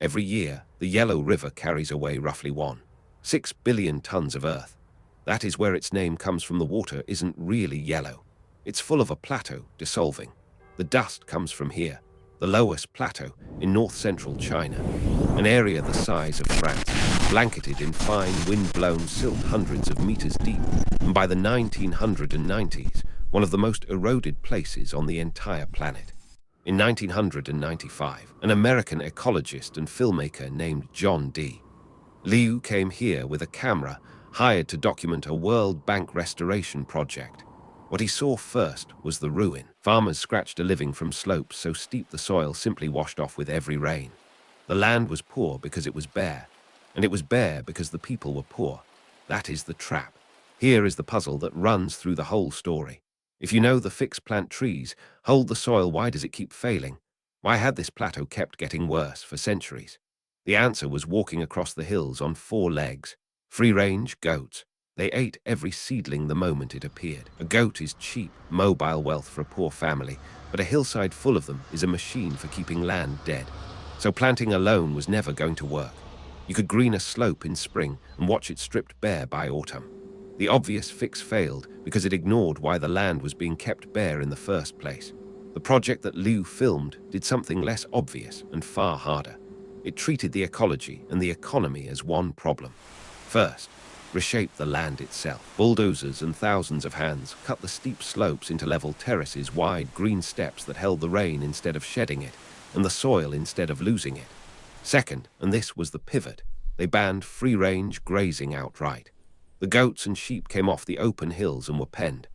Every year, the Yellow River carries away roughly 1.6 billion tons of earth. That is where its name comes from. The water isn't really yellow. It's full of a plateau dissolving. The dust comes from here, the Loess Plateau in north-central China, an area the size of France, blanketed in fine wind-blown silt hundreds of meters deep, and by the 1990s, one of the most eroded places on the entire planet. In 1995, an American ecologist and filmmaker named John D. Liu came here with a camera hired to document a World Bank restoration project. What he saw first was the ruin. Farmers scratched a living from slopes so steep the soil simply washed off with every rain. The land was poor because it was bare, and it was bare because the people were poor. That is the trap. Here is the puzzle that runs through the whole story. If you know the fix, plant trees, hold the soil, why does it keep failing? Why had this plateau kept getting worse for centuries? The answer was walking across the hills on 4 legs. Free-range goats. They ate every seedling the moment it appeared. A goat is cheap, mobile wealth for a poor family, but a hillside full of them is a machine for keeping land dead. So planting alone was never going to work. You could green a slope in spring and watch it stripped bare by autumn. The obvious fix failed because it ignored why the land was being kept bare in the first place. The project that Liu filmed did something less obvious and far harder. It treated the ecology and the economy as one problem. First, reshape the land itself. Bulldozers and thousands of hands cut the steep slopes into level terraces, wide green steps that held the rain instead of shedding it, and the soil instead of losing it. Second, and this was the pivot, they banned free-range grazing outright. The goats and sheep came off the open hills and were penned.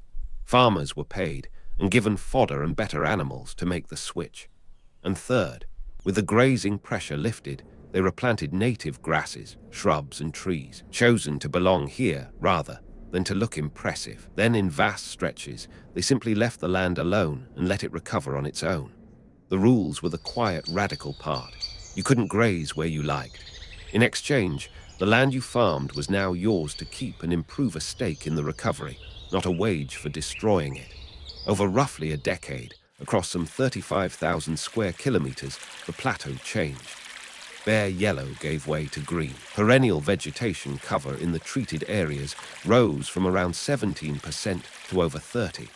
Farmers were paid and given fodder and better animals to make the switch. And third, with the grazing pressure lifted, they replanted native grasses, shrubs and trees, chosen to belong here rather than to look impressive. Then in vast stretches, they simply left the land alone and let it recover on its own. The rules were the quiet, radical part. You couldn't graze where you liked. In exchange, the land you farmed was now yours to keep and improve a stake in the recovery, not a wage for destroying it. Over roughly a decade, across some 35,000 square kilometers, the plateau changed. Bare yellow gave way to green. Perennial vegetation cover in the treated areas rose from around 17% to over 30%.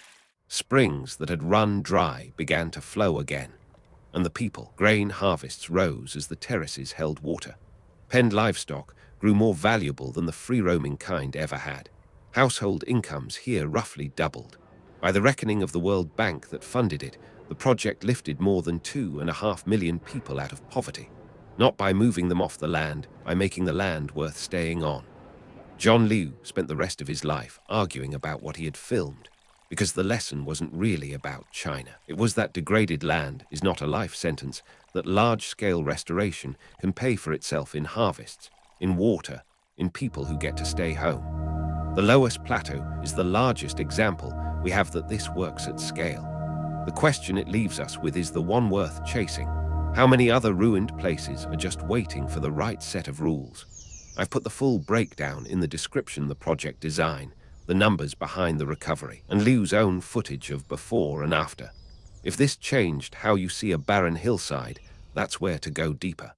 Springs that had run dry began to flow again. And the people, grain harvests rose as the terraces held water. Penned livestock grew more valuable than the free-roaming kind ever had. Household incomes here roughly doubled. By the reckoning of the World Bank that funded it, the project lifted more than 2.5 million people out of poverty. Not by moving them off the land, by making the land worth staying on. John Liu spent the rest of his life arguing about what he had filmed, because the lesson wasn't really about China. It was that degraded land is not a life sentence, that large-scale restoration can pay for itself in harvests, in water, in people who get to stay home. The Loess Plateau is the largest example we have that this works at scale. The question it leaves us with is the one worth chasing. How many other ruined places are just waiting for the right set of rules? I've put the full breakdown in the description, the project design, the numbers behind the recovery, and Liu's own footage of before and after. If this changed how you see a barren hillside, that's where to go deeper.